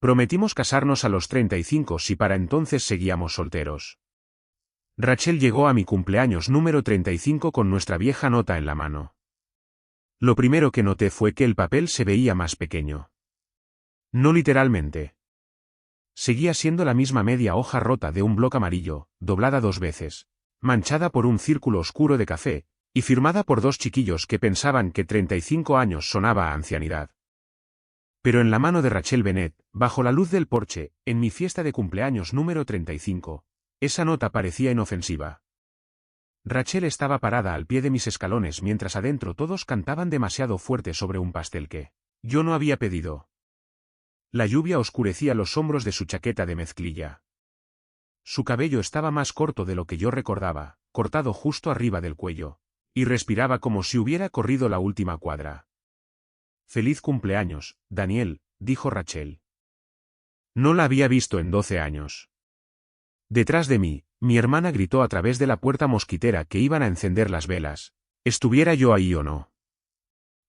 Prometimos casarnos a los 35 si para entonces seguíamos solteros. Rachel llegó a mi cumpleaños número 35 con nuestra vieja nota en la mano. Lo primero que noté fue que el papel se veía más pequeño. No literalmente. Seguía siendo la misma media hoja rota de un bloc amarillo, doblada 2 veces, manchada por un círculo oscuro de café, y firmada por 2 chiquillos que pensaban que 35 años sonaba a ancianidad. Pero en la mano de Rachel Bennett, bajo la luz del porche, en mi fiesta de cumpleaños número 35, esa nota parecía inofensiva. Rachel estaba parada al pie de mis escalones mientras adentro todos cantaban demasiado fuerte sobre un pastel que yo no había pedido. La lluvia oscurecía los hombros de su chaqueta de mezclilla. Su cabello estaba más corto de lo que yo recordaba, cortado justo arriba del cuello, y respiraba como si hubiera corrido la última cuadra. «Feliz cumpleaños, Daniel», dijo Rachel. No la había visto en 12 años. Detrás de mí, mi hermana gritó a través de la puerta mosquitera que iban a encender las velas, estuviera yo ahí o no.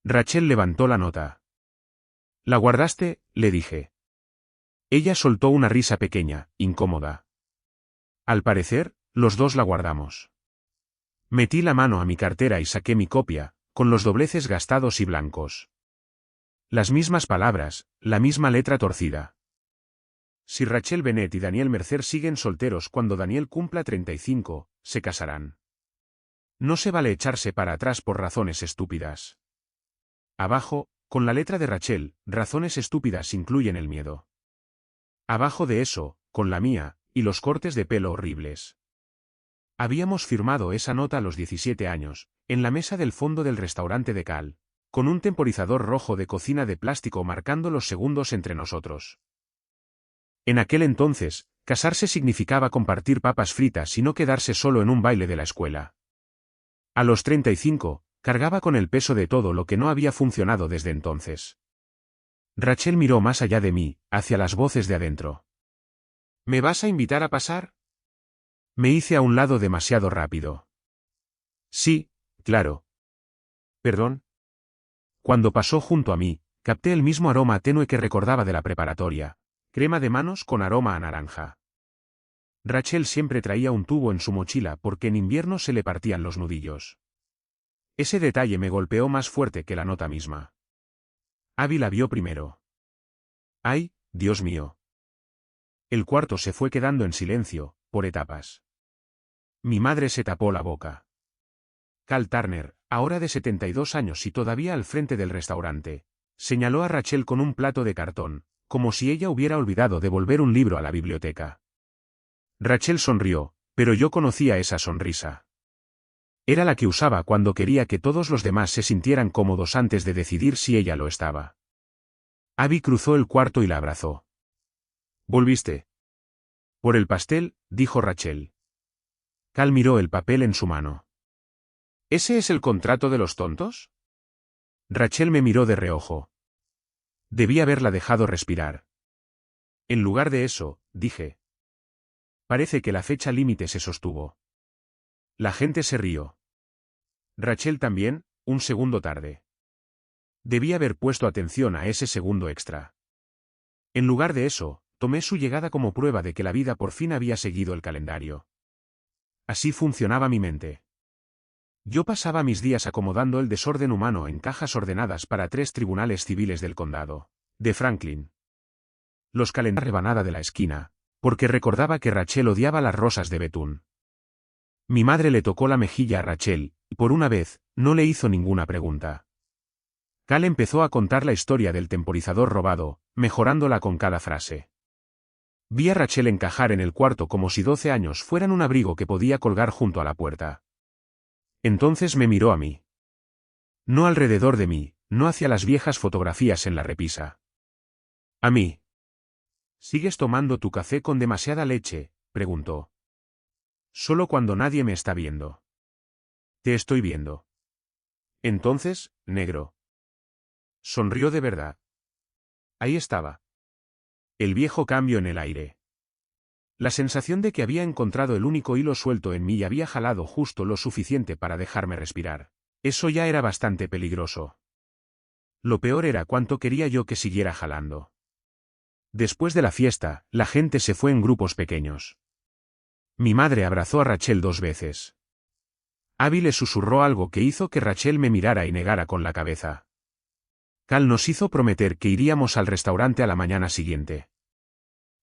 Rachel levantó la nota. «¿La guardaste?», le dije. Ella soltó una risa pequeña, incómoda. Al parecer, los dos la guardamos. Metí la mano a mi cartera y saqué mi copia, con los dobleces gastados y blancos. Las mismas palabras, la misma letra torcida. Si Rachel Bennett y Daniel Mercer siguen solteros cuando Daniel cumpla 35, se casarán. No se vale echarse para atrás por razones estúpidas. Abajo, con la letra de Rachel, razones estúpidas incluyen el miedo. Abajo de eso, con la mía, y los cortes de pelo horribles. Habíamos firmado esa nota a los 17 años, en la mesa del fondo del restaurante de Cal, con un temporizador rojo de cocina de plástico marcando los segundos entre nosotros. En aquel entonces, casarse significaba compartir papas fritas y no quedarse solo en un baile de la escuela. A los 35, cargaba con el peso de todo lo que no había funcionado desde entonces. Rachel miró más allá de mí, hacia las voces de adentro. «¿Me vas a invitar a pasar?» Me hice a un lado demasiado rápido. «Sí, claro». «¿Perdón?» Cuando pasó junto a mí, capté el mismo aroma tenue que recordaba de la preparatoria, crema de manos con aroma a naranja. Rachel siempre traía un tubo en su mochila porque en invierno se le partían los nudillos. Ese detalle me golpeó más fuerte que la nota misma. Abby la vio primero. ¡Ay, Dios mío! El cuarto se fue quedando en silencio, por etapas. Mi madre se tapó la boca. Cal Turner, ahora de 72 años y todavía al frente del restaurante, señaló a Rachel con un plato de cartón, como si ella hubiera olvidado devolver un libro a la biblioteca. Rachel sonrió, pero yo conocía esa sonrisa. Era la que usaba cuando quería que todos los demás se sintieran cómodos antes de decidir si ella lo estaba. Abby cruzó el cuarto y la abrazó. «¿Volviste?» «Por el pastel», dijo Rachel. Cal miró el papel en su mano. «¿Ese es el contrato de los tontos?» Rachel me miró de reojo. Debí haberla dejado respirar. En lugar de eso, dije. Parece que la fecha límite se sostuvo. La gente se rió. Rachel también, un segundo tarde. Debí haber puesto atención a ese segundo extra. En lugar de eso, tomé su llegada como prueba de que la vida por fin había seguido el calendario. Así funcionaba mi mente. Yo pasaba mis días acomodando el desorden humano en cajas ordenadas para 3 tribunales civiles del condado de Franklin. Los calendarios rebanada de la esquina, porque recordaba que Rachel odiaba las rosas de betún. Mi madre le tocó la mejilla a Rachel, y por una vez, no le hizo ninguna pregunta. Cal empezó a contar la historia del temporizador robado, mejorándola con cada frase. Vi a Rachel encajar en el cuarto como si 12 años fueran un abrigo que podía colgar junto a la puerta. Entonces me miró a mí. No alrededor de mí, no hacia las viejas fotografías en la repisa. A mí. «¿Sigues tomando tu café con demasiada leche?», preguntó. «Solo cuando nadie me está viendo». «Te estoy viendo». «Entonces, negro». Sonrió de verdad. Ahí estaba. El viejo cambio en el aire. La sensación de que había encontrado el único hilo suelto en mí y había jalado justo lo suficiente para dejarme respirar. Eso ya era bastante peligroso. Lo peor era cuánto quería yo que siguiera jalando. Después de la fiesta, la gente se fue en grupos pequeños. Mi madre abrazó a Rachel 2 veces. Abby le susurró algo que hizo que Rachel me mirara y negara con la cabeza. Cal nos hizo prometer que iríamos al restaurante a la mañana siguiente.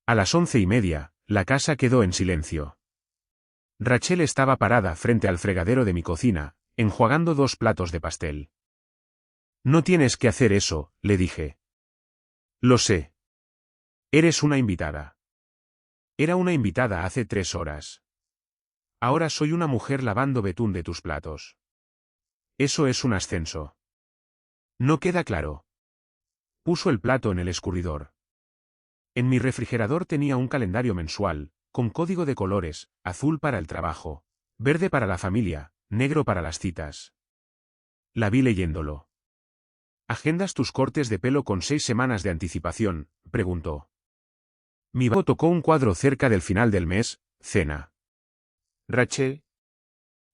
A las 11:30, la casa quedó en silencio. Rachel estaba parada frente al fregadero de mi cocina, enjuagando 2 platos de pastel. No tienes que hacer eso, le dije. Lo sé. Eres una invitada. Era una invitada hace 3 horas. Ahora soy una mujer lavando betún de tus platos. Eso es un ascenso. No queda claro. Puso el plato en el escurridor. En mi refrigerador tenía un calendario mensual, con código de colores, azul para el trabajo, verde para la familia, negro para las citas. La vi leyéndolo. ¿Agendas tus cortes de pelo con 6 semanas de anticipación?, preguntó. Mi bajo tocó un cuadro cerca del final del mes, cena. Rachel.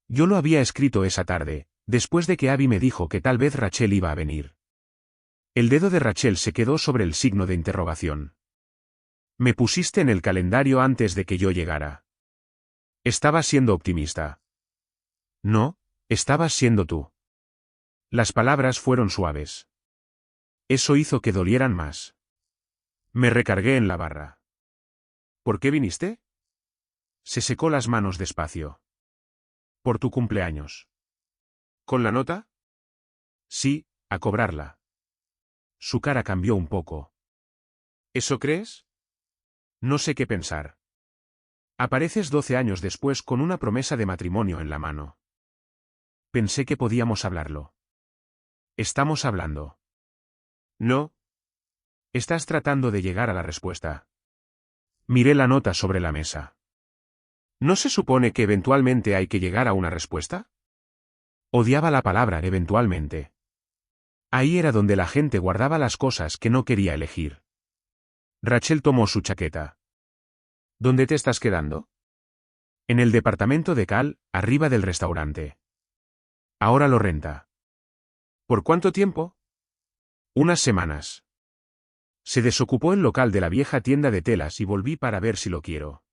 Yo lo había escrito esa tarde, después de que Abby me dijo que tal vez Rachel iba a venir. El dedo de Rachel se quedó sobre el signo de interrogación. Me pusiste en el calendario antes de que yo llegara. Estabas siendo optimista. No, estabas siendo tú. Las palabras fueron suaves. Eso hizo que dolieran más. Me recargué en la barra. ¿Por qué viniste? Se secó las manos despacio. Por tu cumpleaños. ¿Con la nota? Sí, a cobrarla. Su cara cambió un poco. ¿Eso crees? No sé qué pensar. Apareces 12 años después con una promesa de matrimonio en la mano. Pensé que podíamos hablarlo. Estamos hablando. No. Estás tratando de llegar a la respuesta. Miré la nota sobre la mesa. ¿No se supone que eventualmente hay que llegar a una respuesta? Odiaba la palabra eventualmente. Ahí era donde la gente guardaba las cosas que no quería elegir. Rachel tomó su chaqueta. ¿Dónde te estás quedando? En el departamento de Cal, arriba del restaurante. Ahora lo renta. ¿Por cuánto tiempo? Unas semanas. Se desocupó el local de la vieja tienda de telas y volví para ver si lo quiero.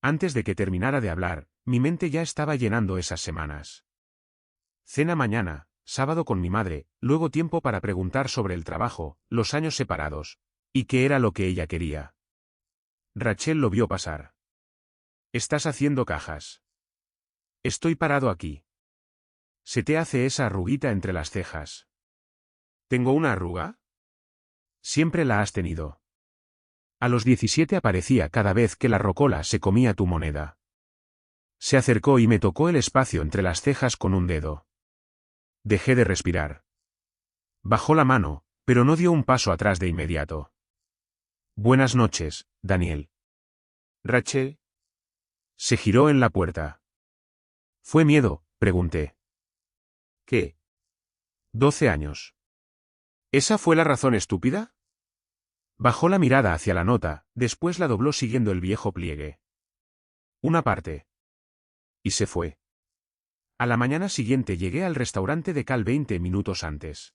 Antes de que terminara de hablar, mi mente ya estaba llenando esas semanas. Cena mañana, sábado con mi madre, luego tiempo para preguntar sobre el trabajo, los años separados, y qué era lo que ella quería. Rachel lo vio pasar. Estás haciendo cajas. Estoy parado aquí. Se te hace esa arruguita entre las cejas. ¿Tengo una arruga? Siempre la has tenido. A los 17 aparecía cada vez que la rocola se comía tu moneda. Se acercó y me tocó el espacio entre las cejas con un dedo. Dejé de respirar. Bajó la mano, pero no dio un paso atrás de inmediato. Buenas noches, Daniel. Rachel. Se giró en la puerta. ¿Fue miedo?, pregunté. ¿Qué? 12 años. ¿Esa fue la razón estúpida? Bajó la mirada hacia la nota, después la dobló siguiendo el viejo pliegue. Una parte. Y se fue. A la mañana siguiente llegué al restaurante de Cal 20 minutos antes.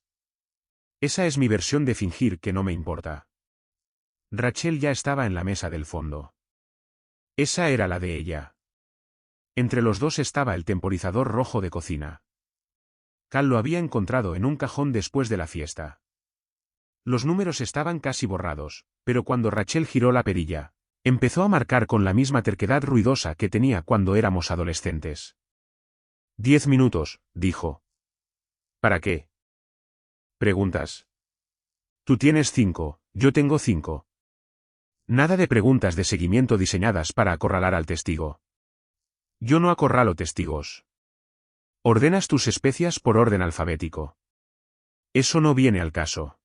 Esa es mi versión de fingir que no me importa. Rachel ya estaba en la mesa del fondo. Esa era la de ella. Entre los dos estaba el temporizador rojo de cocina. Cal lo había encontrado en un cajón después de la fiesta. Los números estaban casi borrados, pero cuando Rachel giró la perilla, empezó a marcar con la misma terquedad ruidosa que tenía cuando éramos adolescentes. 10 minutos, dijo. ¿Para qué? Preguntas. Tú tienes 5, yo tengo 5. Nada de preguntas de seguimiento diseñadas para acorralar al testigo. Yo no acorralo testigos. Ordenas tus especias por orden alfabético. Eso no viene al caso.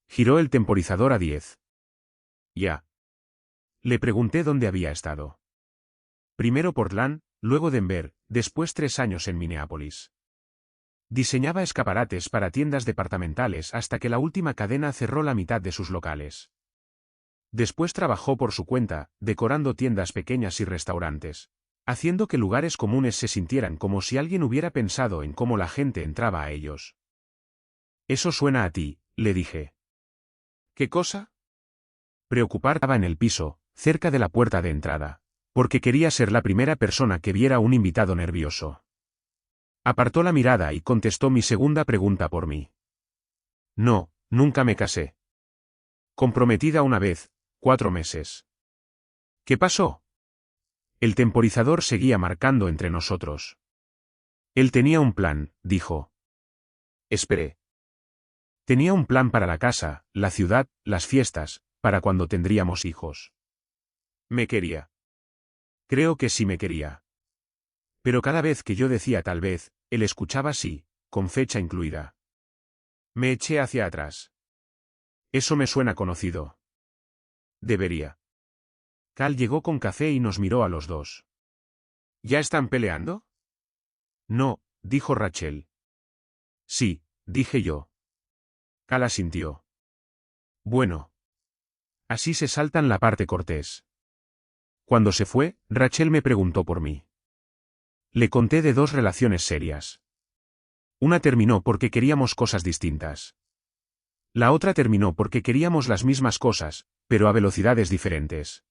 Giró el temporizador a 10. Ya. Le pregunté dónde había estado. Primero Portland, luego Denver, después 3 años en Minneapolis. Diseñaba escaparates para tiendas departamentales hasta que la última cadena cerró la mitad de sus locales. Después trabajó por su cuenta, decorando tiendas pequeñas y restaurantes, haciendo que lugares comunes se sintieran como si alguien hubiera pensado en cómo la gente entraba a ellos. Eso suena a ti, le dije. ¿Qué cosa? Preocupada estaba en el piso, cerca de la puerta de entrada, porque quería ser la primera persona que viera a un invitado nervioso. Apartó la mirada y contestó mi segunda pregunta por mí. No, nunca me casé. Comprometida una vez, 4 meses. ¿Qué pasó? El temporizador seguía marcando entre nosotros. Él tenía un plan, dijo. Esperé. Tenía un plan para la casa, la ciudad, las fiestas, para cuando tendríamos hijos. Me quería. Creo que sí me quería. Pero cada vez que yo decía tal vez, él escuchaba sí, con fecha incluida. Me eché hacia atrás. Eso me suena conocido. Debería. Cal llegó con café y nos miró a los dos. ¿Ya están peleando? No, dijo Rachel. Sí, dije yo. Cal asintió. Bueno. Así se saltan la parte cortés. Cuando se fue, Rachel me preguntó por mí. Le conté de 2 relaciones serias. Una terminó porque queríamos cosas distintas. La otra terminó porque queríamos las mismas cosas, pero a velocidades diferentes.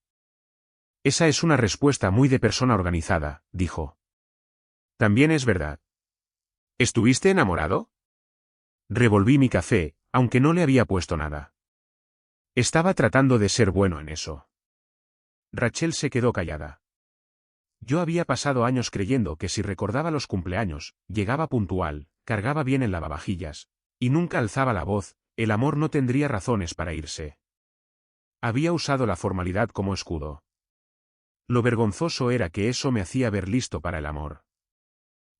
Esa es una respuesta muy de persona organizada, dijo. También es verdad. ¿Estuviste enamorado? Revolví mi café, aunque no le había puesto nada. Estaba tratando de ser bueno en eso. Rachel se quedó callada. Yo había pasado años creyendo que si recordaba los cumpleaños, llegaba puntual, cargaba bien el lavavajillas, y nunca alzaba la voz, el amor no tendría razones para irse. Había usado la formalidad como escudo. Lo vergonzoso era que eso me hacía ver listo para el amor.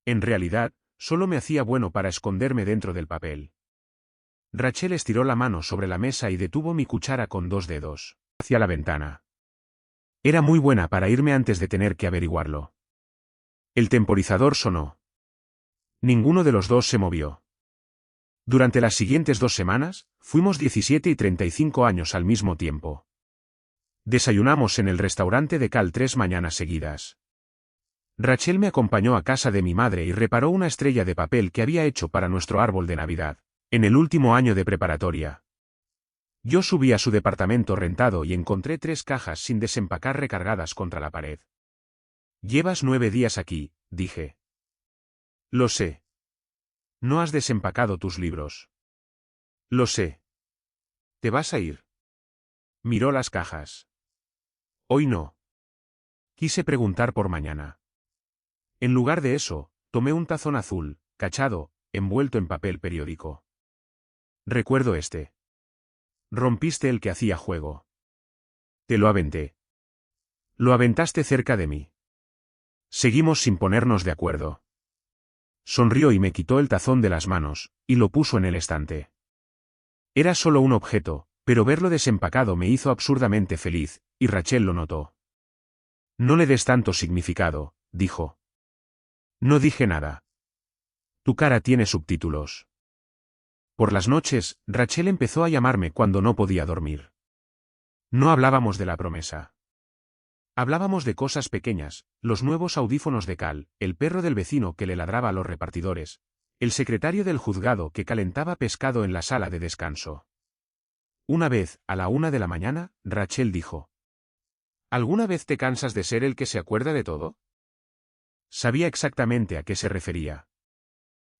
En realidad, solo me hacía bueno para esconderme dentro del papel. Rachel estiró la mano sobre la mesa y detuvo mi cuchara con 2 dedos, hacia la ventana. Era muy buena para irme antes de tener que averiguarlo. El temporizador sonó. Ninguno de los dos se movió. Durante las siguientes 2 semanas, fuimos 17 y 35 años al mismo tiempo. Desayunamos en el restaurante de Cal 3 mañanas seguidas. Rachel me acompañó a casa de mi madre y reparó una estrella de papel que había hecho para nuestro árbol de Navidad, en el último año de preparatoria. Yo subí a su departamento rentado y encontré 3 cajas sin desempacar recargadas contra la pared. Llevas 9 días aquí, dije. Lo sé. No has desempacado tus libros. Lo sé. ¿Te vas a ir? Miró las cajas. Hoy no. Quise preguntar por mañana. En lugar de eso, tomé un tazón azul, cachado, envuelto en papel periódico. Recuerdo este. Rompiste el que hacía juego. Te lo aventé. Lo aventaste cerca de mí. Seguimos sin ponernos de acuerdo. Sonrió y me quitó el tazón de las manos, y lo puso en el estante. Era solo un objeto, pero verlo desempacado me hizo absurdamente feliz, y Rachel lo notó. No le des tanto significado, dijo. No dije nada. Tu cara tiene subtítulos. Por las noches, Rachel empezó a llamarme cuando no podía dormir. No hablábamos de la promesa. Hablábamos de cosas pequeñas, los nuevos audífonos de Cal, el perro del vecino que le ladraba a los repartidores, el secretario del juzgado que calentaba pescado en la sala de descanso. Una vez, a la 1 de la mañana, Rachel dijo: ¿Alguna vez te cansas de ser el que se acuerda de todo? Sabía exactamente a qué se refería.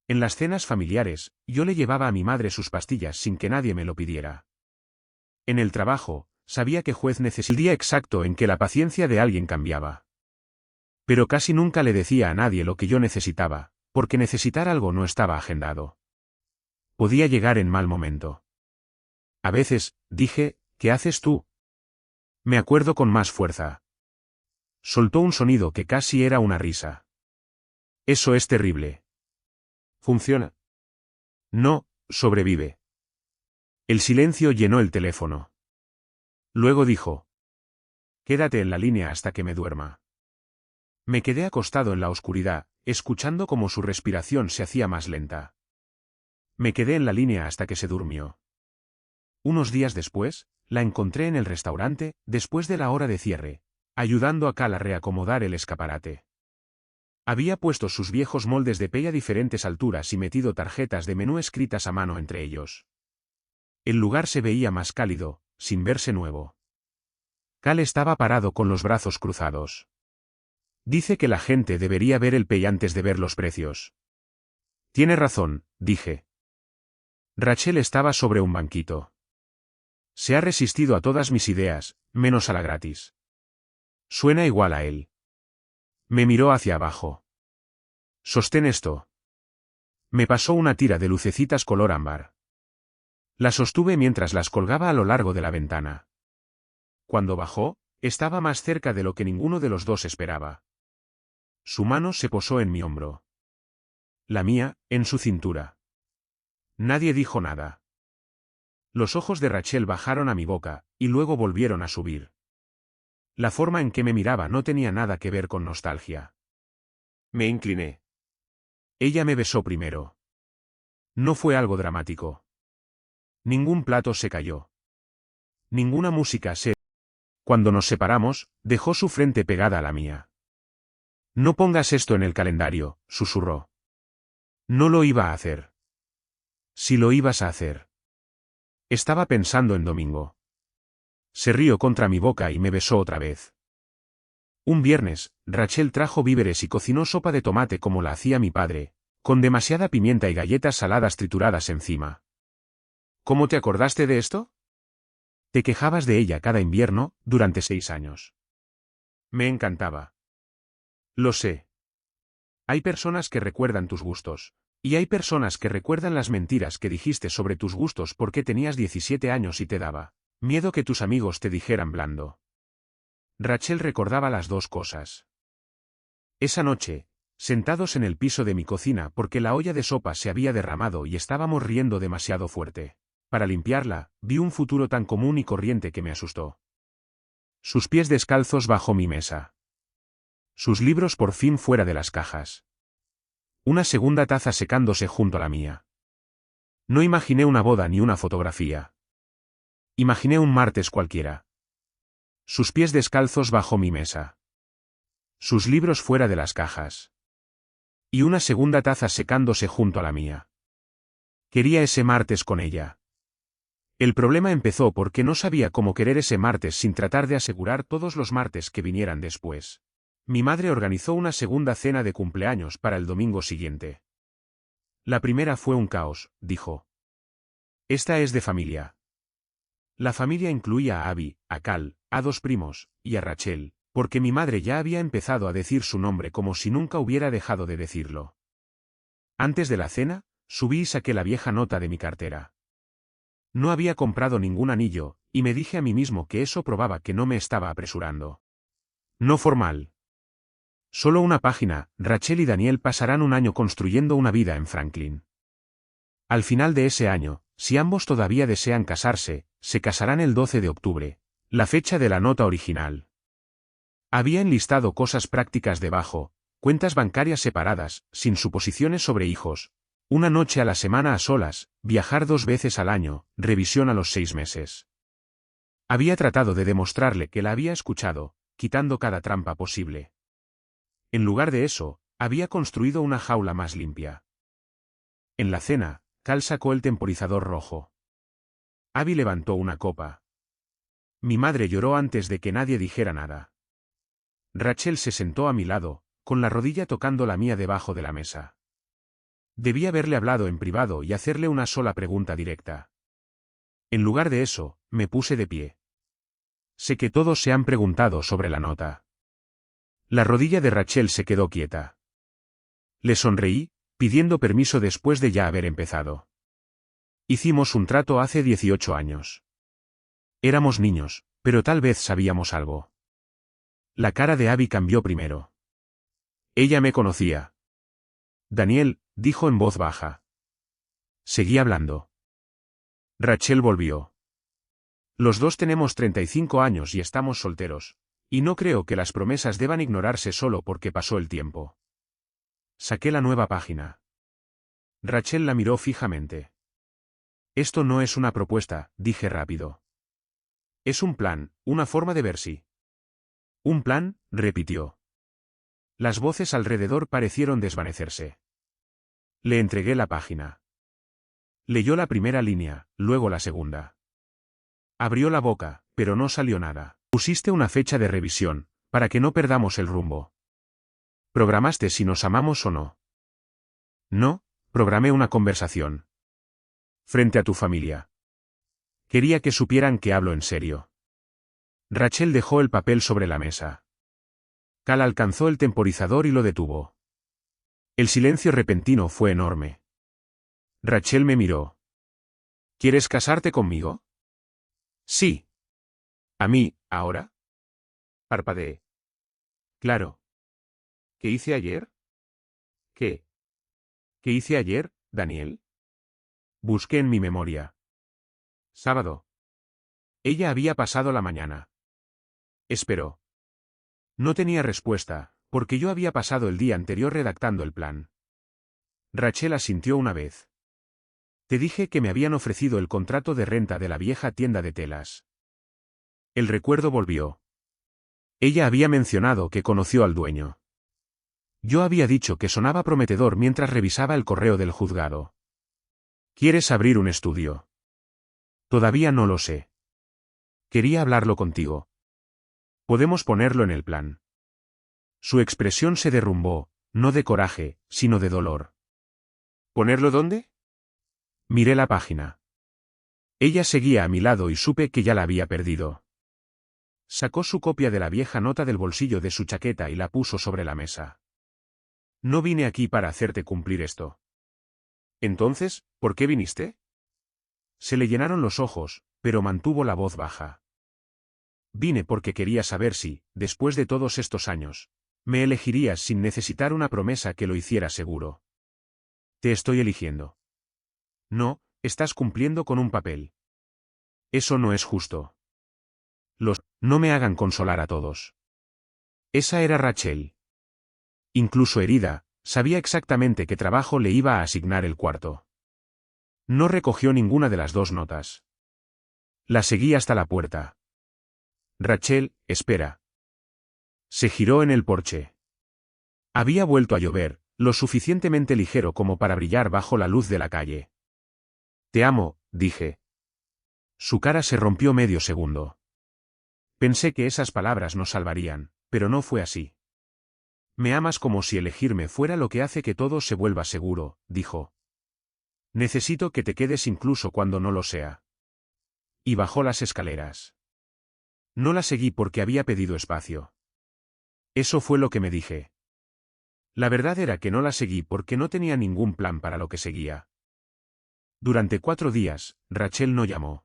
En las cenas familiares, yo le llevaba a mi madre sus pastillas sin que nadie me lo pidiera. En el trabajo, sabía que juez necesitaba el día exacto en que la paciencia de alguien cambiaba. Pero casi nunca le decía a nadie lo que yo necesitaba, porque necesitar algo no estaba agendado. Podía llegar en mal momento. A veces, dije, ¿qué haces tú? Me acuerdo con más fuerza. Soltó un sonido que casi era una risa. Eso es terrible. ¿Funciona? No, sobrevive. El silencio llenó el teléfono. Luego dijo: Quédate en la línea hasta que me duerma. Me quedé acostado en la oscuridad, escuchando cómo su respiración se hacía más lenta. Me quedé en la línea hasta que se durmió. Unos días después, la encontré en el restaurante, después de la hora de cierre, ayudando a Cal a reacomodar el escaparate. Había puesto sus viejos moldes de pay a diferentes alturas y metido tarjetas de menú escritas a mano entre ellos. El lugar se veía más cálido, sin verse nuevo. Cal estaba parado con los brazos cruzados. Dice que la gente debería ver el pay antes de ver los precios. Tiene razón, dije. Rachel estaba sobre un banquito. Se ha resistido a todas mis ideas, menos a la gratis. Suena igual a él. Me miró hacia abajo. Sostén esto. Me pasó una tira de lucecitas color ámbar. La sostuve mientras las colgaba a lo largo de la ventana. Cuando bajó, estaba más cerca de lo que ninguno de los dos esperaba. Su mano se posó en mi hombro. La mía, en su cintura. Nadie dijo nada. Los ojos de Rachel bajaron a mi boca, y luego volvieron a subir. La forma en que me miraba no tenía nada que ver con nostalgia. Me incliné. Ella me besó primero. No fue algo dramático. Ningún plato se cayó. Ninguna música se... Cuando nos separamos, dejó su frente pegada a la mía. No pongas esto en el calendario, susurró. No lo iba a hacer. Si lo ibas a hacer. Estaba pensando en domingo. Se rió contra mi boca y me besó otra vez. Un viernes, Rachel trajo víveres y cocinó sopa de tomate como la hacía mi padre, con demasiada pimienta y galletas saladas trituradas encima. ¿Cómo te acordaste de esto? Te quejabas de ella cada invierno, durante 6 años. Me encantaba. Lo sé. Hay personas que recuerdan tus gustos. Y hay personas que recuerdan las mentiras que dijiste sobre tus gustos porque tenías 17 años y te daba miedo que tus amigos te dijeran blando. Rachel recordaba las dos cosas. Esa noche, sentados en el piso de mi cocina porque la olla de sopa se había derramado y estábamos riendo demasiado fuerte. Para limpiarla, vi un futuro tan común y corriente que me asustó. Sus pies descalzos bajo mi mesa. Sus libros por fin fuera de las cajas. Una segunda taza secándose junto a la mía. No imaginé una boda ni una fotografía. Imaginé un martes cualquiera. Sus pies descalzos bajo mi mesa. Sus libros fuera de las cajas. Y una segunda taza secándose junto a la mía. Quería ese martes con ella. El problema empezó porque no sabía cómo querer ese martes sin tratar de asegurar todos los martes que vinieran después. Mi madre organizó una segunda cena de cumpleaños para el domingo siguiente. La primera fue un caos, dijo. Esta es de familia. La familia incluía a Abby, a Cal, a 2 primos, y a Rachel, porque mi madre ya había empezado a decir su nombre como si nunca hubiera dejado de decirlo. Antes de la cena, subí y saqué la vieja nota de mi cartera. No había comprado ningún anillo, y me dije a mí mismo que eso probaba que no me estaba apresurando. No formal. Solo una página, Rachel y Daniel pasarán un año construyendo una vida en Franklin. Al final de ese año, si ambos todavía desean casarse, se casarán el 12 de octubre, la fecha de la nota original. Había enlistado cosas prácticas debajo, cuentas bancarias separadas, sin suposiciones sobre hijos, una noche a la semana a solas, viajar 2 veces al año, revisión a los 6 meses. Había tratado de demostrarle que la había escuchado, quitando cada trampa posible. En lugar de eso, había construido una jaula más limpia. En la cena, Cal sacó el temporizador rojo. Abby levantó una copa. Mi madre lloró antes de que nadie dijera nada. Rachel se sentó a mi lado, con la rodilla tocando la mía debajo de la mesa. Debí haberle hablado en privado y hacerle una sola pregunta directa. En lugar de eso, me puse de pie. Sé que todos se han preguntado sobre la nota. La rodilla de Rachel se quedó quieta. Le sonreí, pidiendo permiso después de ya haber empezado. Hicimos un trato hace 18 años. Éramos niños, pero tal vez sabíamos algo. La cara de Abby cambió primero. Ella me conocía. Daniel, dijo en voz baja. Seguí hablando. Rachel volvió. Los dos tenemos 35 años y estamos solteros, y no creo que las promesas deban ignorarse solo porque pasó el tiempo. Saqué la nueva página. Rachel la miró fijamente. Esto no es una propuesta, dije rápido. Es un plan, una forma de ver si. Un plan, repitió. Las voces alrededor parecieron desvanecerse. Le entregué la página. Leyó la primera línea, luego la segunda. Abrió la boca, pero no salió nada. Pusiste una fecha de revisión, para que no perdamos el rumbo. ¿Programaste si nos amamos o no? No, programé una conversación. Frente a tu familia. Quería que supieran que hablo en serio. Rachel dejó el papel sobre la mesa. Cal alcanzó el temporizador y lo detuvo. El silencio repentino fue enorme. Rachel me miró. ¿Quieres casarte conmigo? Sí. ¿A mí, ahora? Parpadeé. Claro. ¿Qué hice ayer? ¿Qué? ¿Qué hice ayer, Daniel? Busqué en mi memoria. Sábado. Ella había pasado la mañana. Esperó. No tenía respuesta, porque yo había pasado el día anterior redactando el plan. Rachel asintió una vez. Te dije que me habían ofrecido el contrato de renta de la vieja tienda de telas. El recuerdo volvió. Ella había mencionado que conoció al dueño. Yo había dicho que sonaba prometedor mientras revisaba el correo del juzgado. ¿Quieres abrir un estudio? Todavía no lo sé. Quería hablarlo contigo. Podemos ponerlo en el plan. Su expresión se derrumbó, no de coraje, sino de dolor. ¿Ponerlo dónde? Miré la página. Ella seguía a mi lado y supe que ya la había perdido. Sacó su copia de la vieja nota del bolsillo de su chaqueta y la puso sobre la mesa. No vine aquí para hacerte cumplir esto. Entonces, ¿por qué viniste? Se le llenaron los ojos, pero mantuvo la voz baja. Vine porque quería saber si, después de todos estos años, me elegirías sin necesitar una promesa que lo hiciera seguro. Te estoy eligiendo. No, estás cumpliendo con un papel. Eso no es justo. No me hagan consolar a todos. Esa era Rachel. Incluso herida, sabía exactamente qué trabajo le iba a asignar el cuarto. No recogió ninguna de las dos notas. La seguí hasta la puerta. Rachel, espera. Se giró en el porche. Había vuelto a llover, lo suficientemente ligero como para brillar bajo la luz de la calle. Te amo, dije. Su cara se rompió medio segundo. Pensé que esas palabras nos salvarían, pero no fue así. Me amas como si elegirme fuera lo que hace que todo se vuelva seguro, dijo. Necesito que te quedes incluso cuando no lo sea. Y bajó las escaleras. No la seguí porque había pedido espacio. Eso fue lo que me dije. La verdad era que no la seguí porque no tenía ningún plan para lo que seguía. Durante 4 días, Rachel no llamó.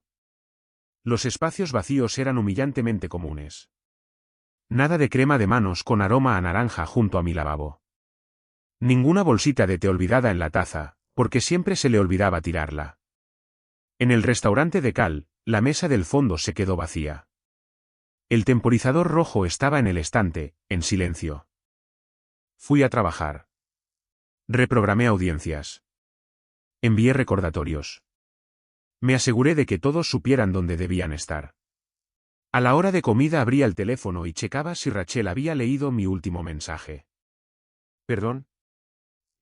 Los espacios vacíos eran humillantemente comunes. Nada de crema de manos con aroma a naranja junto a mi lavabo. Ninguna bolsita de té olvidada en la taza, porque siempre se le olvidaba tirarla. En el restaurante de Cal, la mesa del fondo se quedó vacía. El temporizador rojo estaba en el estante, en silencio. Fui a trabajar. Reprogramé audiencias. Envié recordatorios. Me aseguré de que todos supieran dónde debían estar. A la hora de comida abría el teléfono y checaba si Rachel había leído mi último mensaje. ¿Perdón?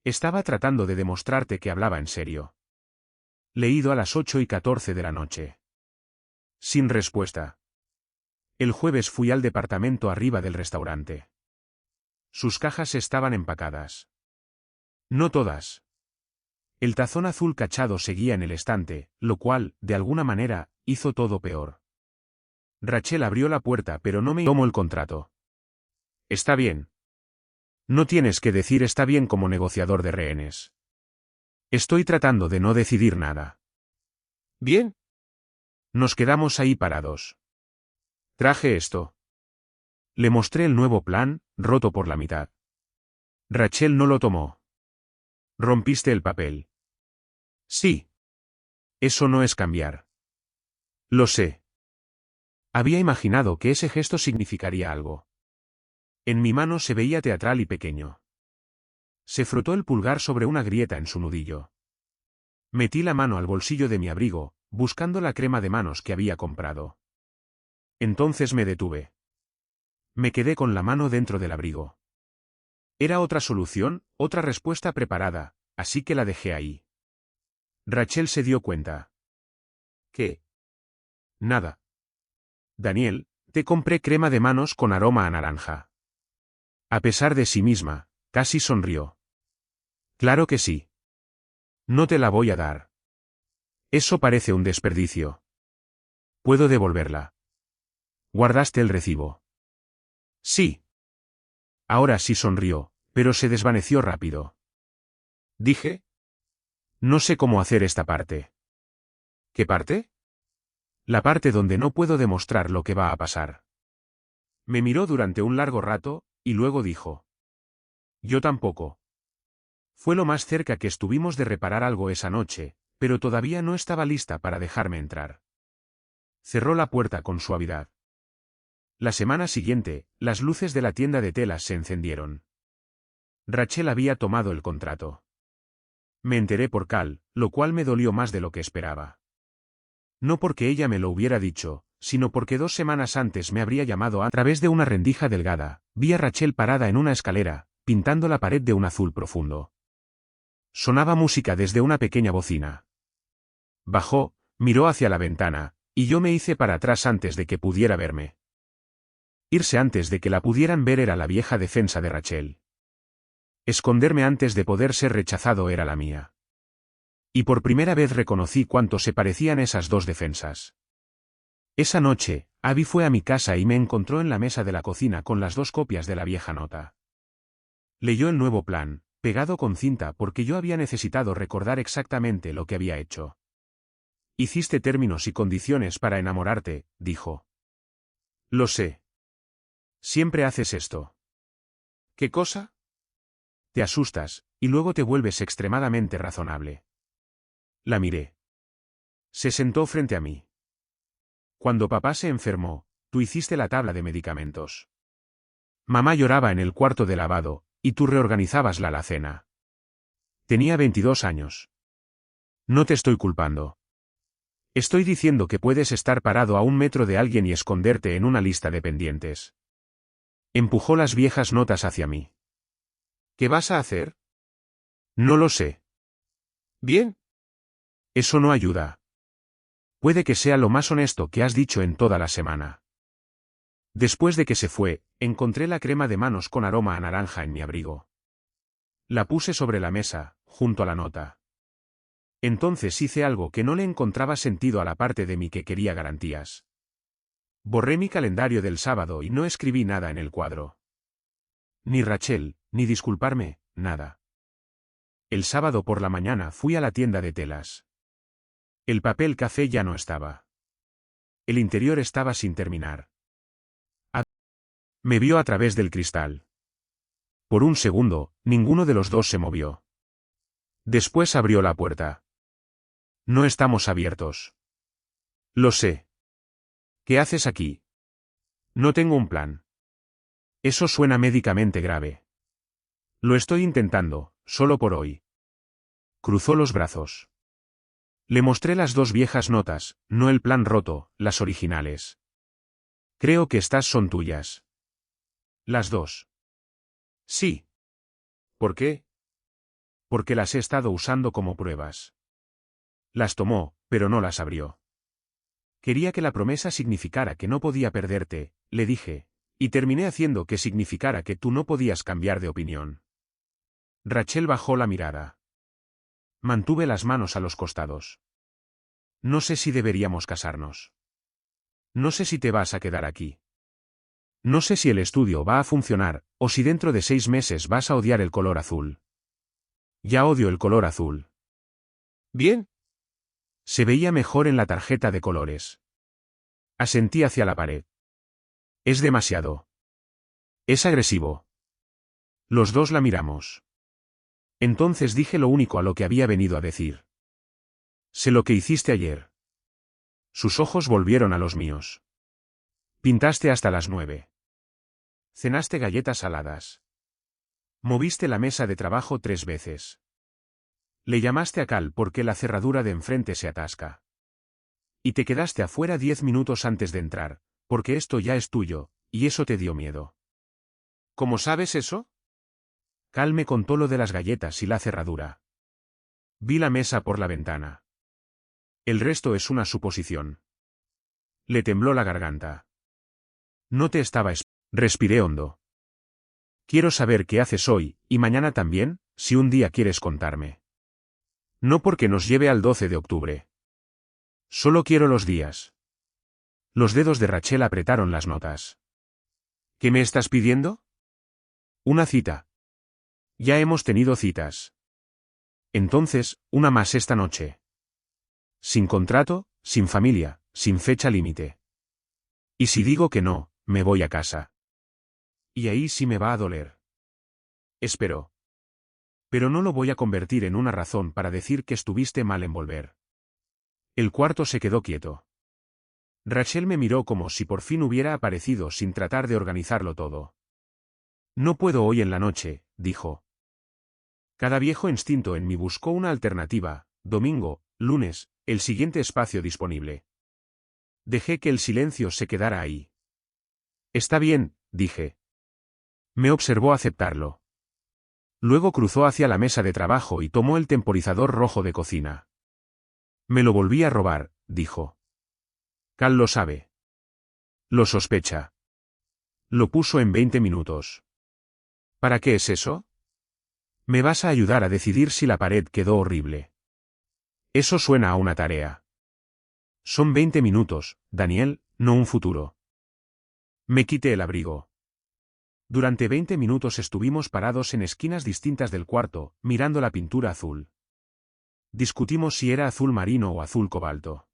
Estaba tratando de demostrarte que hablaba en serio. Leído a las 8:14 de la noche. Sin respuesta. El jueves fui al departamento arriba del restaurante. Sus cajas estaban empacadas. No todas. El tazón azul cachado seguía en el estante, lo cual, de alguna manera, hizo todo peor. Rachel abrió la puerta pero no me tomó el contrato. Está bien. No tienes que decir está bien como negociador de rehenes. Estoy tratando de no decidir nada. Bien. Nos quedamos ahí parados. Traje esto. Le mostré el nuevo plan, roto por la mitad. Rachel no lo tomó. Rompiste el papel. Sí. Eso no es cambiar. Lo sé. Había imaginado que ese gesto significaría algo. En mi mano se veía teatral y pequeño. Se frotó el pulgar sobre una grieta en su nudillo. Metí la mano al bolsillo de mi abrigo, buscando la crema de manos que había comprado. Entonces me detuve. Me quedé con la mano dentro del abrigo. Era otra solución, otra respuesta preparada, así que la dejé ahí. Rachel se dio cuenta. ¿Qué? Nada. Daniel, Te compré crema de manos con aroma a naranja. A pesar de sí misma, casi sonrió. Claro que sí. No te la voy a dar. Eso parece un desperdicio. Puedo devolverla. ¿Guardaste el recibo? Sí. Ahora sí sonrió, pero se desvaneció rápido. Dije. No sé cómo hacer esta parte. ¿Qué parte? La parte donde no puedo demostrar lo que va a pasar. Me miró durante un largo rato, y luego dijo. Yo tampoco. Fue lo más cerca que estuvimos de reparar algo esa noche, pero todavía no estaba lista para dejarme entrar. Cerró la puerta con suavidad. La semana siguiente, las luces de la tienda de telas se encendieron. Rachel había tomado el contrato. Me enteré por Cal, lo cual me dolió más de lo que esperaba. No porque ella me lo hubiera dicho, sino porque 2 semanas antes me habría llamado a través de una rendija delgada. Vi a Rachel parada en una escalera, pintando la pared de un azul profundo. Sonaba música desde una pequeña bocina. Bajó, miró hacia la ventana, y yo me hice para atrás antes de que pudiera verme. Irse antes de que la pudieran ver era la vieja defensa de Rachel. Esconderme antes de poder ser rechazado era la mía. Y por primera vez reconocí cuánto se parecían esas dos defensas. Esa noche, Abby fue a mi casa y me encontró en la mesa de la cocina con las 2 copias de la vieja nota. Leyó el nuevo plan, pegado con cinta porque yo había necesitado recordar exactamente lo que había hecho. Hiciste términos y condiciones para enamorarte, dijo. Lo sé. Siempre haces esto. ¿Qué cosa? Te asustas, y luego te vuelves extremadamente razonable. La miré. Se sentó frente a mí. Cuando papá se enfermó, tú hiciste la tabla de medicamentos. Mamá lloraba en el cuarto de lavado, y tú reorganizabas la alacena. Tenía 22 años. No te estoy culpando. Estoy diciendo que puedes estar parado a 1 metro de alguien y esconderte en una lista de pendientes. Empujó las viejas notas hacia mí. ¿Qué vas a hacer? No lo sé. Bien. Eso no ayuda. Puede que sea lo más honesto que has dicho en toda la semana. Después de que se fue, encontré la crema de manos con aroma a naranja en mi abrigo. La puse sobre la mesa, junto a la nota. Entonces hice algo que no le encontraba sentido a la parte de mí que quería garantías. Borré mi calendario del sábado y no escribí nada en el cuadro. Ni Rachel, ni disculparme, nada. El sábado por la mañana fui a la tienda de telas. El papel café ya no estaba. El interior estaba sin terminar. Me vio a través del cristal. Por un segundo, ninguno de los dos se movió. Después abrió la puerta. No estamos abiertos. Lo sé. ¿Qué haces aquí? No tengo un plan. Eso suena médicamente grave. Lo estoy intentando, solo por hoy. Cruzó los brazos. Le mostré las 2 viejas notas, no el plan roto, las originales. Creo que estas son tuyas. Las 2. Sí. ¿Por qué? Porque las he estado usando como pruebas. Las tomó, pero no las abrió. Quería que la promesa significara que no podía perderte, le dije, y terminé haciendo que significara que tú no podías cambiar de opinión. Rachel bajó la mirada. Mantuve las manos a los costados. No sé si deberíamos casarnos. No sé si te vas a quedar aquí. No sé si el estudio va a funcionar, o si dentro de 6 meses vas a odiar el color azul. Ya odio el color azul. Bien. Se veía mejor en la tarjeta de colores. Asentí hacia la pared. Es demasiado. Es agresivo. Los dos la miramos. Entonces dije lo único a lo que había venido a decir. Sé lo que hiciste ayer. Sus ojos volvieron a los míos. Pintaste hasta las 9. Cenaste galletas saladas. Moviste la mesa de trabajo 3 veces. Le llamaste a Cal porque la cerradura de enfrente se atasca. Y te quedaste afuera 10 minutos antes de entrar, porque esto ya es tuyo, y eso te dio miedo. ¿Cómo sabes eso? Cal me contó lo de las galletas y la cerradura. Vi la mesa por la ventana. El resto es una suposición. Le tembló la garganta. No te estaba Respiré hondo. Quiero saber qué haces hoy, y mañana también, si un día quieres contarme. No porque nos lleve al 12 de octubre. Solo quiero los días. Los dedos de Rachel apretaron las notas. ¿Qué me estás pidiendo? Una cita. Ya hemos tenido citas. Entonces, una más esta noche. Sin contrato, sin familia, sin fecha límite. Y si digo que no, me voy a casa. Y ahí sí me va a doler. Espero. Pero no lo voy a convertir en una razón para decir que estuviste mal en volver. El cuarto se quedó quieto. Rachel me miró como si por fin hubiera aparecido sin tratar de organizarlo todo. No puedo hoy en la noche, dijo. Cada viejo instinto en mí buscó una alternativa, domingo, lunes, el siguiente espacio disponible. Dejé que el silencio se quedara ahí. Está bien, dije. Me observó aceptarlo. Luego cruzó hacia la mesa de trabajo y tomó el temporizador rojo de cocina. Me lo volví a robar, dijo. Cal lo sabe. Lo sospecha. Lo puso en 20 minutos. ¿Para qué es eso? Me vas a ayudar a decidir si la pared quedó horrible. Eso suena a una tarea. Son 20 minutos, Daniel, no un futuro. Me quité el abrigo. Durante 20 minutos estuvimos parados en esquinas distintas del cuarto, mirando la pintura azul. Discutimos si era azul marino o azul cobalto.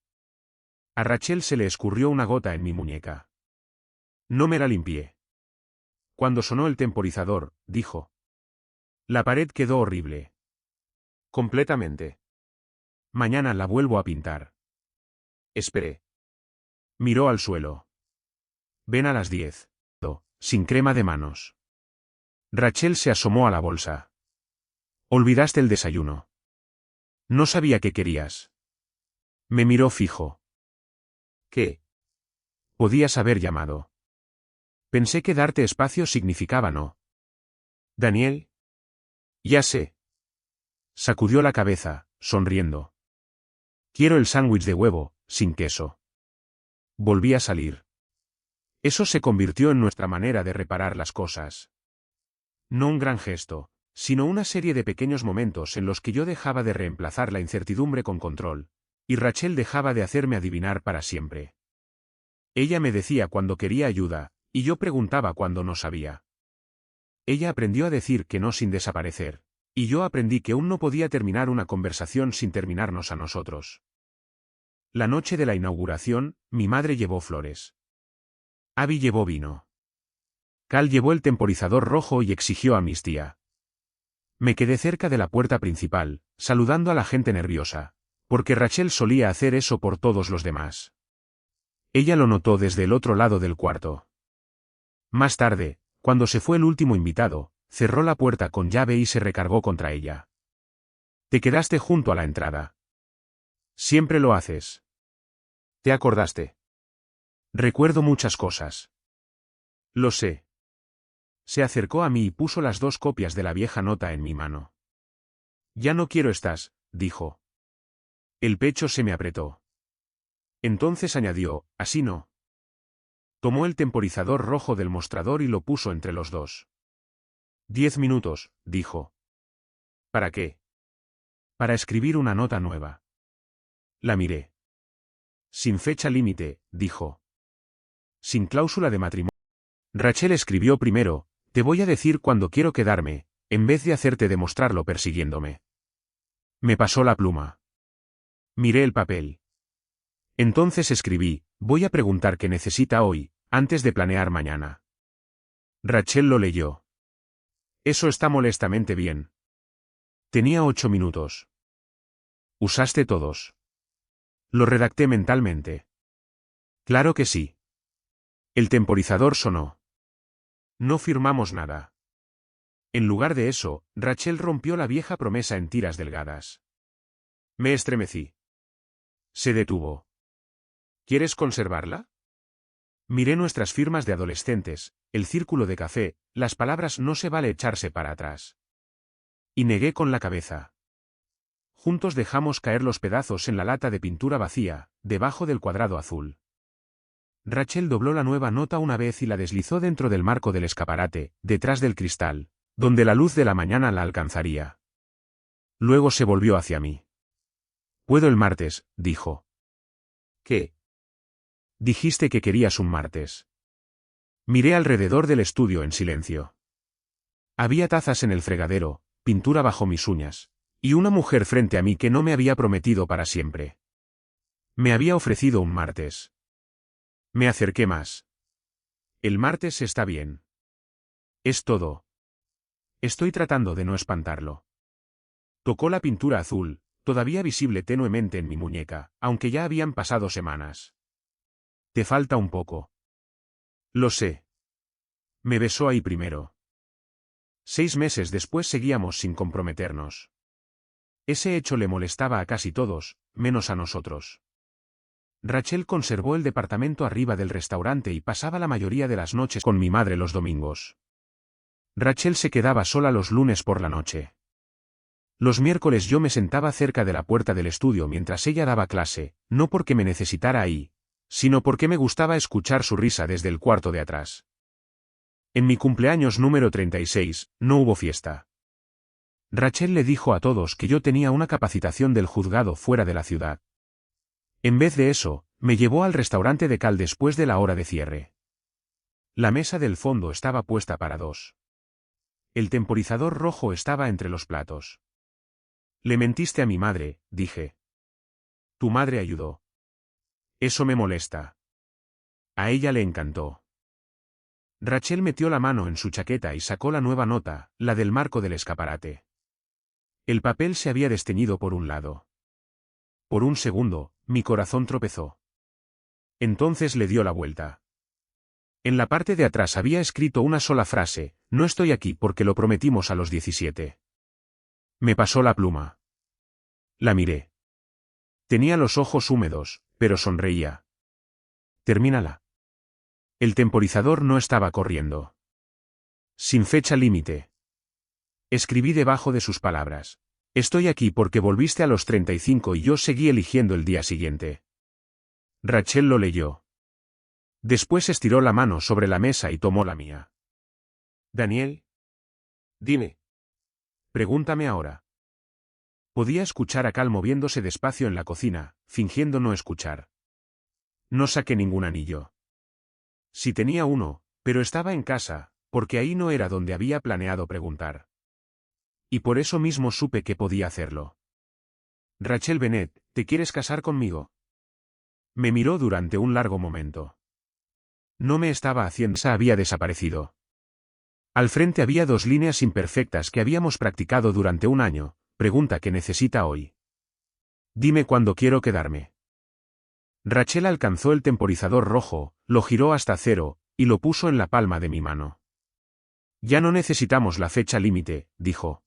A Rachel se le escurrió una gota en mi muñeca. No me la limpié. Cuando sonó el temporizador, dijo. La pared quedó horrible. Completamente. Mañana la vuelvo a pintar. Esperé. Miró al suelo. Ven a las 10. Sin crema de manos. Rachel se asomó a la bolsa. Olvidaste el desayuno. No sabía qué querías. Me miró fijo. ¿Qué? Podías haber llamado. Pensé que darte espacio significaba no. Daniel. Ya sé. Sacudió la cabeza, sonriendo. Quiero el sándwich de huevo, sin queso. Volví a salir. Eso se convirtió en nuestra manera de reparar las cosas. No un gran gesto, sino una serie de pequeños momentos en los que yo dejaba de reemplazar la incertidumbre con control, y Rachel dejaba de hacerme adivinar para siempre. Ella me decía cuando quería ayuda, y yo preguntaba cuando no sabía. Ella aprendió a decir que no sin desaparecer, y yo aprendí que aún no podía terminar una conversación sin terminarnos a nosotros. La noche de la inauguración, mi madre llevó flores. Abby llevó vino. Cal llevó el temporizador rojo y exigió amnistía. Me quedé cerca de la puerta principal, saludando a la gente nerviosa, porque Rachel solía hacer eso por todos los demás. Ella lo notó desde el otro lado del cuarto. Más tarde, cuando se fue el último invitado, cerró la puerta con llave y se recargó contra ella. Te quedaste junto a la entrada. Siempre lo haces. ¿Te acordaste? Recuerdo muchas cosas. Lo sé. Se acercó a mí y puso las 2 copias de la vieja nota en mi mano. Ya no quiero estas, dijo. El pecho se me apretó. Entonces añadió, así no. Tomó el temporizador rojo del mostrador y lo puso entre los dos. 10 minutos, dijo. ¿Para qué? Para escribir una nota nueva. La miré. Sin fecha límite, dijo. Sin cláusula de matrimonio. Rachel escribió primero, te voy a decir cuándo quiero quedarme, en vez de hacerte demostrarlo persiguiéndome. Me pasó la pluma. Miré el papel. Entonces escribí, voy a preguntar qué necesita hoy, antes de planear mañana. Rachel lo leyó. Eso está molestamente bien. Tenía 8 minutos. ¿Usaste todos? Lo redacté mentalmente. Claro que sí. El temporizador sonó. No firmamos nada. En lugar de eso, Rachel rompió la vieja promesa en tiras delgadas. Me estremecí. Se detuvo. ¿Quieres conservarla? Miré nuestras firmas de adolescentes, el círculo de café, las palabras no se vale echarse para atrás. Y negué con la cabeza. Juntos dejamos caer los pedazos en la lata de pintura vacía, debajo del cuadrado azul. Rachel dobló la nueva nota una vez y la deslizó dentro del marco del escaparate, detrás del cristal, donde la luz de la mañana la alcanzaría. Luego se volvió hacia mí. «Puedo el martes», dijo. «¿Qué?» «Dijiste que querías un martes». Miré alrededor del estudio en silencio. Había tazas en el fregadero, pintura bajo mis uñas, y una mujer frente a mí que no me había prometido para siempre. Me había ofrecido un martes. Me acerqué más. «El martes está bien. Es todo. Estoy tratando de no espantarlo». Tocó la pintura azul, todavía visible tenuemente en mi muñeca, aunque ya habían pasado semanas. «Te falta un poco». «Lo sé». Me besó ahí primero. 6 meses después seguíamos sin comprometernos. Ese hecho le molestaba a casi todos, menos a nosotros. Rachel conservó el departamento arriba del restaurante y pasaba la mayoría de las noches con mi madre los domingos. Rachel se quedaba sola los lunes por la noche. Los miércoles yo me sentaba cerca de la puerta del estudio mientras ella daba clase, no porque me necesitara ahí, sino porque me gustaba escuchar su risa desde el cuarto de atrás. En mi cumpleaños número 36, no hubo fiesta. Rachel le dijo a todos que yo tenía una capacitación del juzgado fuera de la ciudad. En vez de eso, me llevó al restaurante de Cal después de la hora de cierre. La mesa del fondo estaba puesta para 2. El temporizador rojo estaba entre los platos. «Le mentiste a mi madre», dije. «Tu madre ayudó». «Eso me molesta». A ella le encantó. Rachel metió la mano en su chaqueta y sacó la nueva nota, la del marco del escaparate. El papel se había desteñido por un lado. Por un segundo, mi corazón tropezó. Entonces le dio la vuelta. En la parte de atrás había escrito una sola frase: «No estoy aquí porque lo prometimos a los 17». Me pasó la pluma. La miré. Tenía los ojos húmedos, pero sonreía. «Termínala». El temporizador no estaba corriendo. Sin fecha límite. Escribí debajo de sus palabras: «Estoy aquí porque volviste a los 35 y yo seguí eligiendo el día siguiente». Rachel lo leyó. Después estiró la mano sobre la mesa y tomó la mía. «Daniel». «Dime». «Pregúntame ahora». Podía escuchar a Cal moviéndose despacio en la cocina, fingiendo no escuchar. No saqué ningún anillo. Sí tenía uno, pero estaba en casa, porque ahí no era donde había planeado preguntar. Y por eso mismo supe que podía hacerlo. «Rachel Bennett, ¿te quieres casar conmigo?» Me miró durante un largo momento. No me estaba haciendo. Esa había desaparecido. Al frente había 2 líneas imperfectas que habíamos practicado durante un año. Pregunta que necesita hoy. «Dime cuándo quiero quedarme». Rachel alcanzó el temporizador rojo, lo giró hasta 0, y lo puso en la palma de mi mano. «Ya no necesitamos la fecha límite», dijo.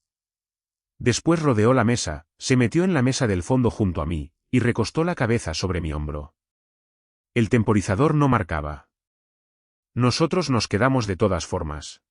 Después rodeó la mesa, se metió en la mesa del fondo junto a mí, y recostó la cabeza sobre mi hombro. El temporizador no marcaba. Nosotros nos quedamos de todas formas.